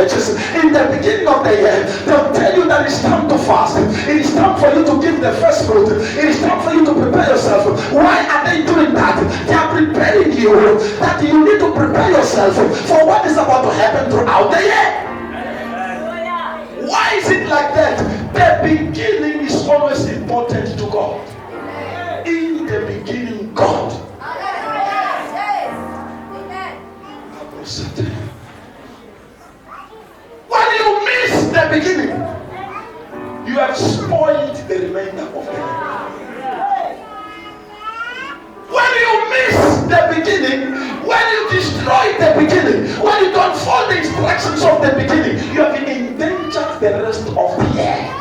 churches, in the beginning of the year, they'll tell you that it's time to fast. It is time for you to give the first fruit. It is time for you to prepare yourself. Why are they doing that? They are preparing you that you need to prepare yourself for what is about to happen throughout the year. Why is it like that? The beginning is always important to God. In the beginning, God. When you miss the beginning, you have spoiled the remainder of the year. When you miss the beginning, when you destroy the beginning, when you don't follow the instructions of the beginning, you have endangered the rest of the year.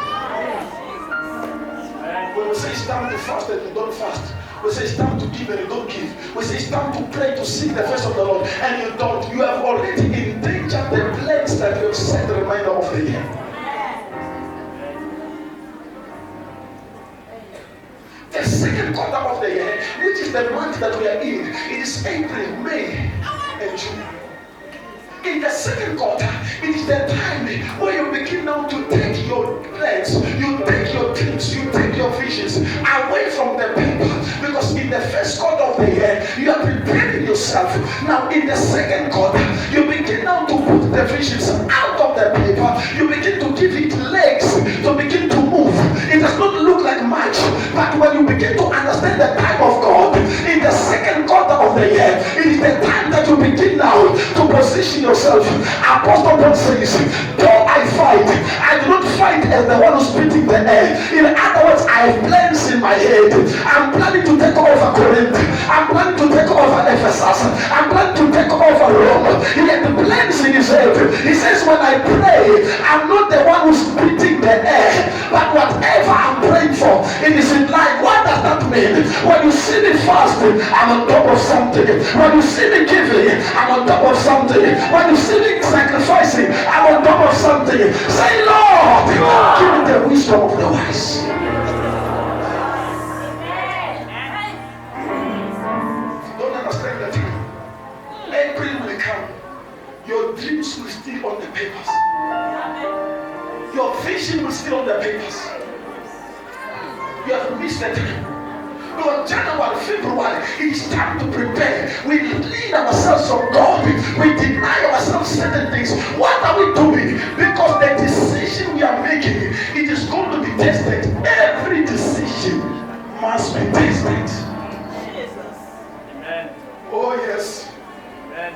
When we say it's time to fast and you don't fast, we say it's time to give and you don't give, we say it's time to pray to seek the face of the Lord and you don't, you have already endangered the plans that you have set the remainder of the year. The second quarter of the year, which is the month that we are in, it is April, May, and June. In the second quarter, it is the time where you begin now to take your plans, you take your dreams, you take your visions away from the paper. Because in the first quarter of the year, you are preparing yourself. Now in the second quarter, you begin now to put the visions out of the paper. You begin to give it legs to begin to move. It does not look like much, but when you begin to understand the time of God, in the second quarter of the year, it is the time that you begin now to position yourself. Apostle Paul says, though I fight, I do not fight as the one who's beating the air. In other words, I have plans in my head. I'm planning to take over Corinth. I'm planning to take over Ephesus. I'm planning to take over Rome. He had the plans in his head. He says, when I pray, I'm not the one who's beating the air, but whatever I'm praying for, it is in line. What does that mean? When you see me fasting, I'm on top of something. When you see me giving, I'm on top of something. When you see me sacrificing, I'm on top of something. Say, Lord, give me the wisdom of the wise. Don't understand that. April will come. Your dreams will still on the papers. Your vision will still on the papers. You have missed the time. Because January, February, it is time to prepare. We lead ourselves from God. We deny ourselves certain things. What are we doing? Because the decision we are making, it is going to be tested. Every decision must be tested. Jesus. Amen. Oh yes. Amen.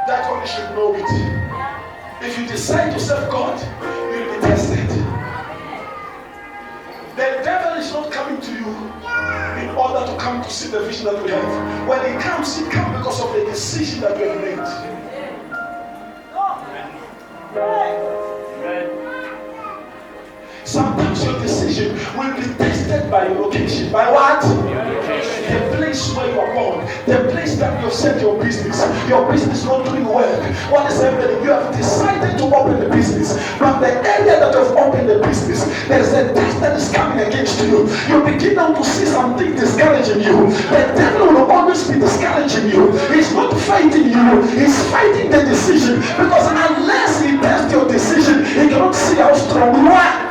That one you should know it. If you decide to serve God, you will be tested. The devil is not coming to you in order to come to see the vision that we have. When he comes because of the decision that we have made. Sometimes your decision will be tested by your location. By what? The place where you are born. The place that you have set your business. Your business is not doing well. What is happening? You have decided to open the business. But the area that you have opened the business, there is a test that is coming against you. You begin now to see something discouraging you. The devil will always be discouraging you. He's not fighting you. He's fighting the decision. Because unless he tests your decision, he cannot see how strong you are.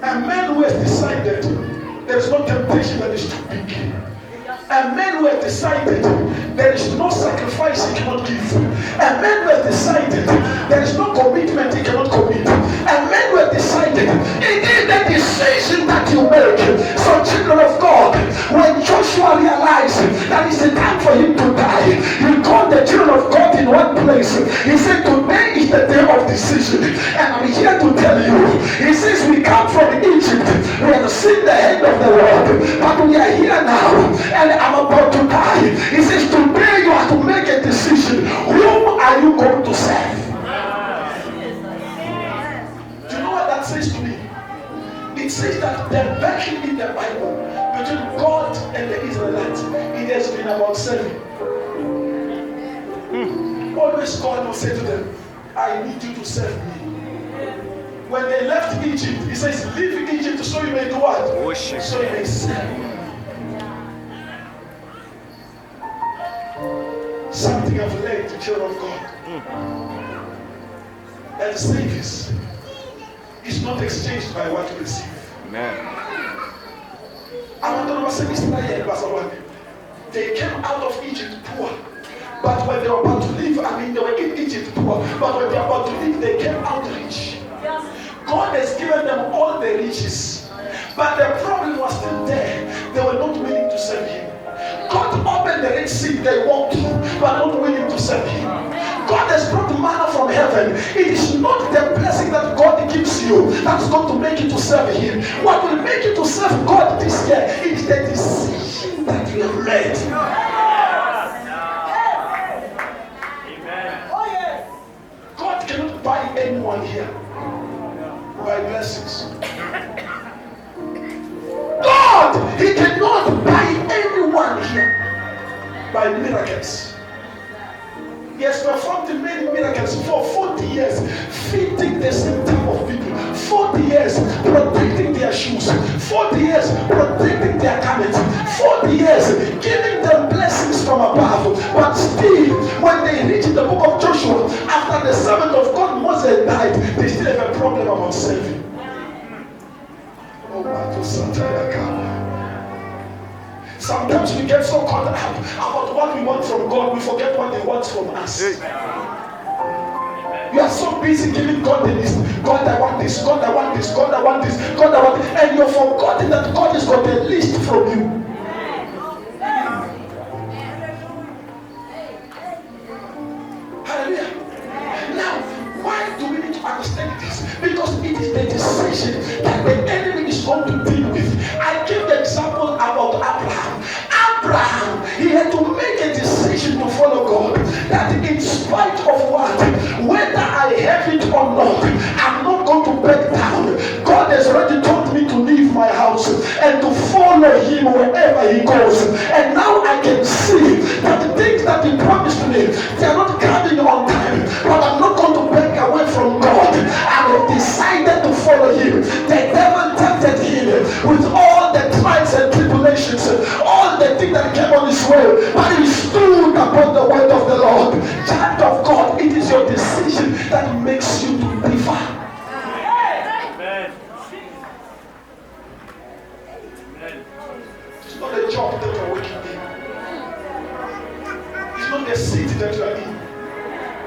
A man who has decided there is no temptation that is too big. A man who has decided there is no sacrifice he cannot give. A man who has decided there is no commitment he cannot commit. A man who has decided it is the decision that you make. So children of God, when Joshua realized that it's the time for him to die, he called the children of God in one place. He said, today is the day of decision. And I'm here to tell you, he says we come from Egypt. We have seen the hand of the Lord, but we are here now and I'm about to die. He says today you have to make a decision. Whom are you going to serve? Do you know what that says to me? It says that the battle in the Bible between God and the Israelites, it has been about serving. Always God will say to them, I need you to serve me. When they left Egypt, he says, leave Egypt so you may do what? Worship. So you may serve me. Something I've learned to children of God. That service is not exchanged by what you receive. Amen. They came out of Egypt poor. But when they were about to leave, they were in Egypt poor. But when they were about to leave, they came out rich. God has given them all the riches. But the problem was still there. They were not willing to serve Him. God opened the Red Sea, they walked through, but not willing to serve Him. God has brought manna from heaven. It is not the blessing that God gives you that's going to make you to serve Him. What will make you to serve God this year is the decision that you have made. God cannot buy anyone here by blessings. God, He cannot buy anyone here by miracles. He has performed many miracles for 40 years, feeding the same type of people, 40 years protecting their shoes, 40 years protecting their garments, 40 years giving them blessings from above. But still, when they reach the book of Joshua, after the servant of God Moses died, they still have a problem about saving. Oh my God. Sometimes we get so caught up about what we want from God, we forget what He wants from us. You are so busy giving God the list. God, I want this. God, I want this. God, I want this. God, I want this. And you're forgotten that God has got a list from you. Hallelujah. Now, why do we need to understand this? Because it is the decision that the enemy is going to deal with. I give the example about Abraham. Abraham, he had to make a decision to follow God. That in spite of what, whether I have it or not, I'm not going to back down. God has already told me to leave my house and to follow Him wherever He goes. And now I can see that the things that He promised me, they are not coming on time. But I'm not going to back away from God. I have decided to follow Him. The devil tempted Him with all the trials and tribulations, all the things that came on His way, but He stood upon the word of the Lord. Child of God, it is your decision that makes you to differ. Amen. It's not a job that you are working in. It's not the city that you are in.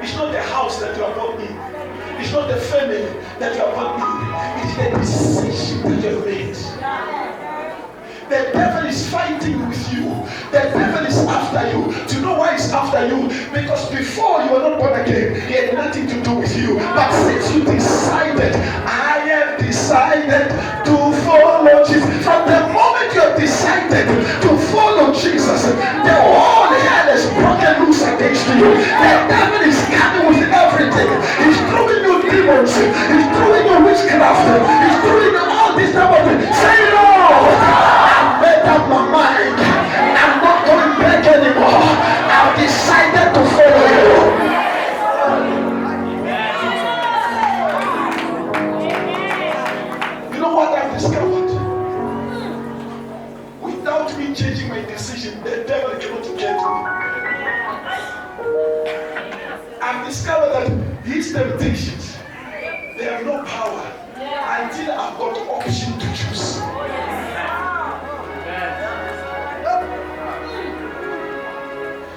It's not the house that you are born in. It's not the family that you are born in. It's the decision that you have made. The devil is fighting with you. The devil is after you. Do you know why he's after you? Because before you were not born again, he had nothing to do with you. But since you decided, I have decided to follow Jesus. From the moment you have decided to follow Jesus, the whole hell is broken loose against you. The devil is coming with everything. He's throwing you demons. He's throwing you witchcraft. He's throwing you all this type of thing. Say no! Made up my mind. I'm not going back anymore. I've decided to follow you. You know what I've discovered? Without me changing my decision, the devil cannot get me. I've discovered that his temptations, they have no power until I've got the option to choose.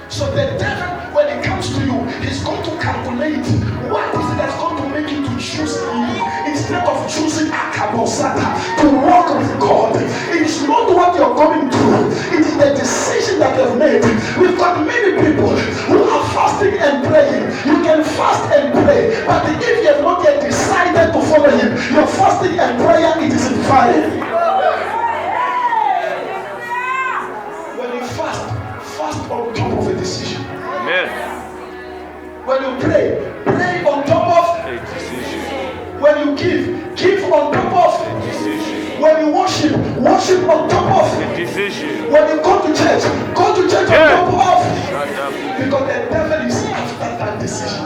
So the devil, when it comes to you, he's going to calculate what is it that's going to make you to choose him instead of choosing Akabosata to walk with God. It is not what you're going through. It is the decision that you've made. We've got many people who are fasting and praying. You can fast and pray, but if you have not yet decided to follow him, your fasting and prayer, it is in vain. When you fast on top of a decision. Amen. When you pray on top of a decision. When you give on top of a decision. When you worship on top of a decision. When you go to church on top of. Because the devil is after that decision.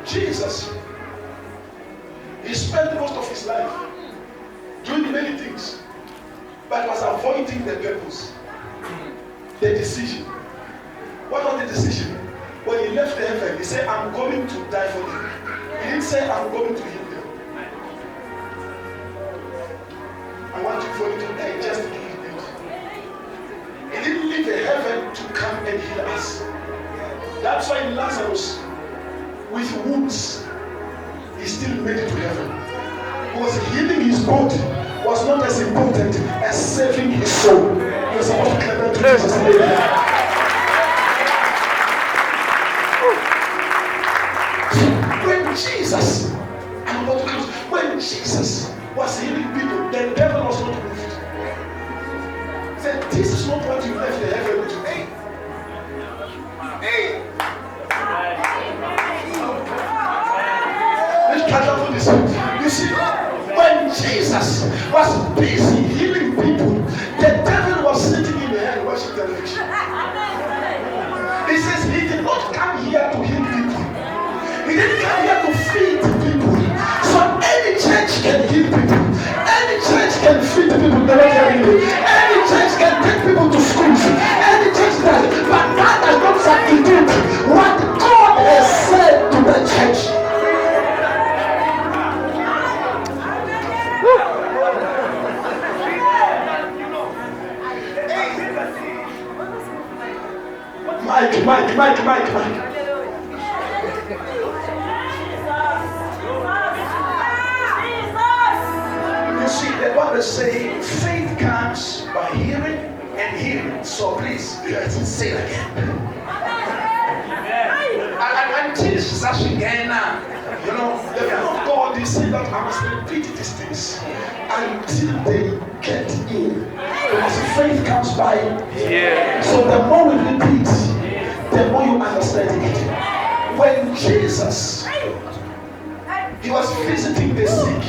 Jesus, he spent most of his life doing many things. but was avoiding the purpose, the decision. What was the decision? When he left the heaven, he said, I'm going to die for them. He didn't say, I'm going to heal them. I want you for you to die just to heal them. He didn't leave the heaven to come and heal us. That's why Lazarus, with wounds, he still made it to heaven. Because healing his body was not as important as saving his soul. He was supposed to clap to Jesus. When Jesus, I'm about to close. When Jesus was healing people, the devil was not moved. He said, this is not what you left the heaven to. Let's catch up with this. You see, when Jesus was busy healing people, the devil was sitting in the head watching television. He says he did not come here to heal people. He didn't come here to feed people. So any church can heal people. Any church can feed people. Any church can take people to schools. Any church does. But that does not substitute what God has said to the church. Mike. You see, the Bible says faith comes by hearing and hearing. So please, say it again. And Jesus actually again now. You know, the will of God is saying that I must repeat these things until they get in. Because faith comes by hearing. So the more we repeat, the more you understand it. When Jesus, he was visiting the sick,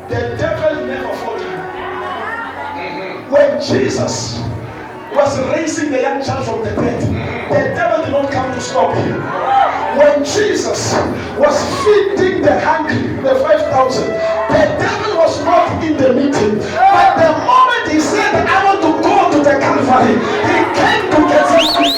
the devil never fought him. When Jesus was raising the young child from the dead, the devil did not come to stop him. When Jesus was feeding the hungry, the 5,000, the devil was not in the meeting. But the moment he said, I want to go to the Calvary, he came to get something.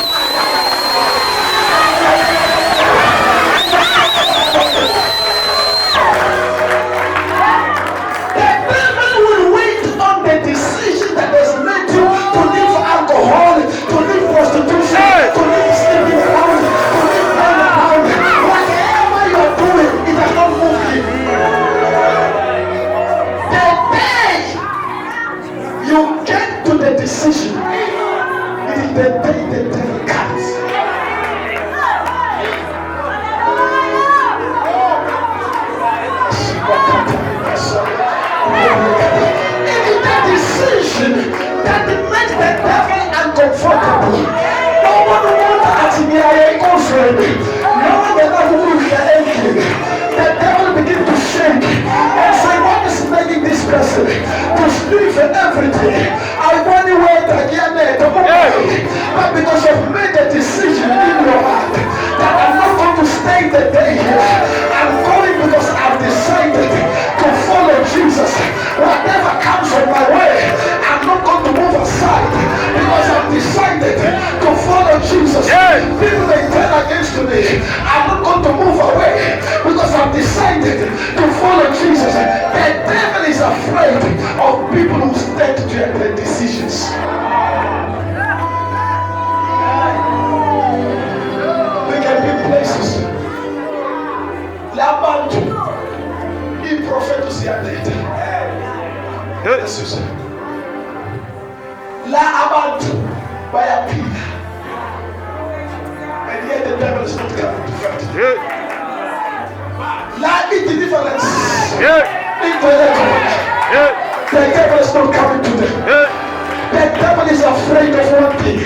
Decision. It is the day the devil comes. It is the decision that makes the devil uncomfortable. No one wants to be a girlfriend. No one will not move the engine. The devil begins to shake and say, what is making this person to sleep every day? I want to wait again, but because you've made a decision in your heart that I'm not going to stay the day here, I'm going because I've decided to follow Jesus. Whatever comes on my way, I'm not going to move aside because I've decided to follow Jesus. People may turn against me, I'm not going to move away because I've decided to follow Jesus. The devil is afraid of people who stand to their decisions. We can be places. Labantu, he prophetus yadeta. Jesus. La abantu by a pillar. And yet the devil is not coming to fight. La is the difference. The devil is not coming to them. The devil is afraid of one thing.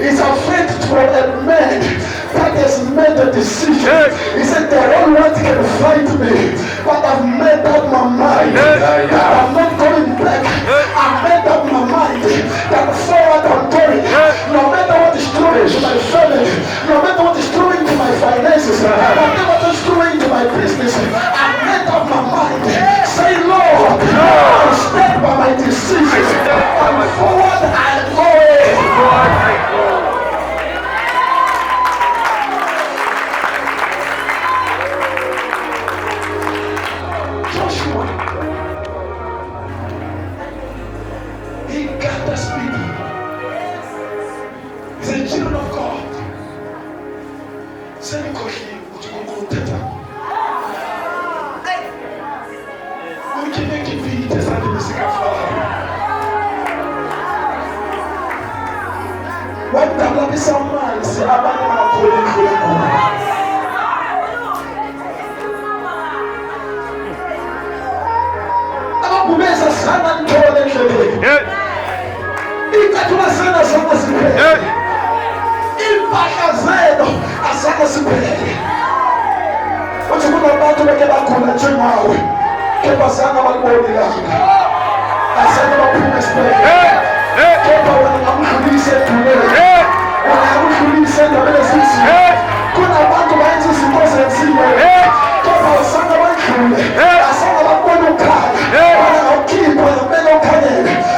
He's afraid for a man that has made a decision. He said, the whole world can fight me, but I've made up my mind that I'm not going back. I've made up my mind that forward I'm going. No matter what is doing to my family, no matter what is doing to my finances, no matter what is doing to my business, I've made up my mind. Say, Lord, I'll stand by my decision. God's people. He said, children of God. Send me coffee. We can make it be just like the second flower. When the love is some man, say, I'm not going to kumeza sana ntole shebe. Ikatuna sana sana sipele. Impaka zeno asana sipele. Uchukuna bantu bekeba kuna chimawe. Keba sana walibodi langa. Asana wapume sipele. Keba wanakamufulise tunele. Wanakamufulise tabele sisi. Kuna bantu baenzi sikose nsime. Keba wasana wakule. Asana wapume kaya.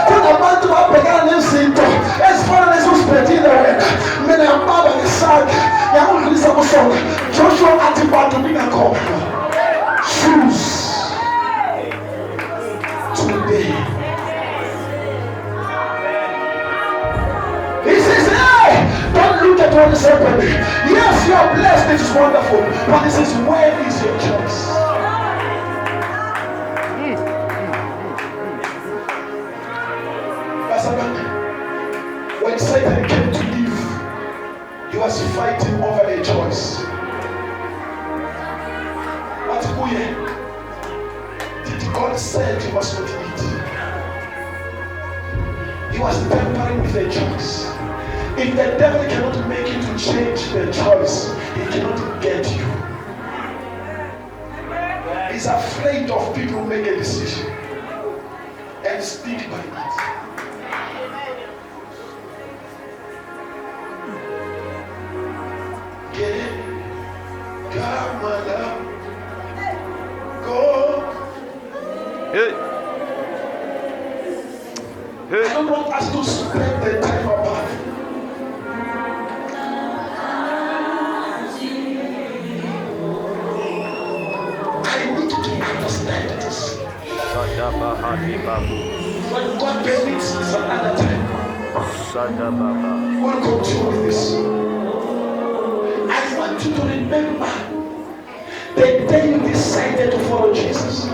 Kuna bantu bapegana n'ezinto ezifana n'ezosipetile wena mene yambaba ngesaka yakulisa kusona Joshua ati bantu bingakhohlwa choose today. He says, hey, don't look at what is happening. Yes, you are blessed, it is wonderful, but he says, where is your choice? When Satan came to live, he was fighting over a choice. What did God say he must not eat? He was tampering with a choice. If the devil cannot make you to change the choice, he cannot get you. He's afraid of people who make a decision and stick by it. I don't want us to spend the time apart. I need to understand this. When God permits some other time, we'll continue with this. I want you to remember the day you decided to follow Jesus.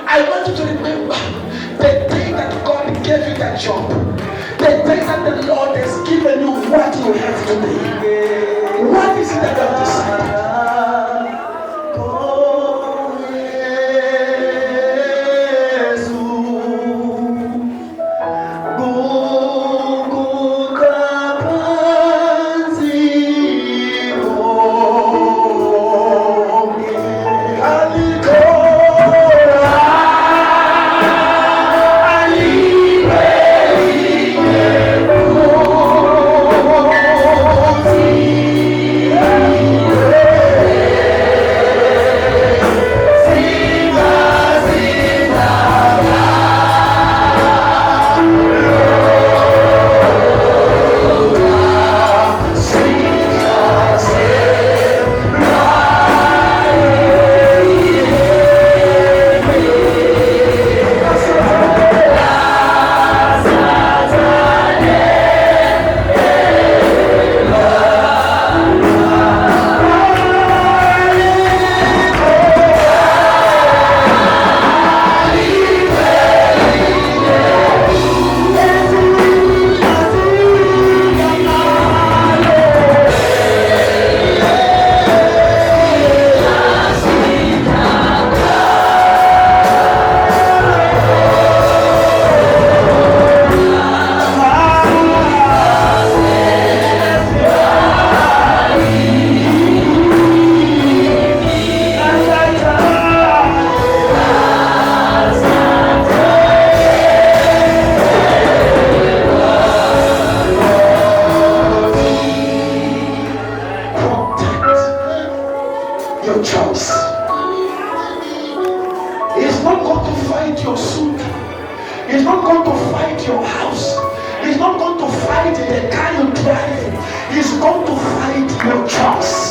I want you to remember the day that God gave you that job. The day that the Lord has given you what you have today. What is it that you have decided? He's going to fight the car you drive. He's going to fight your trust.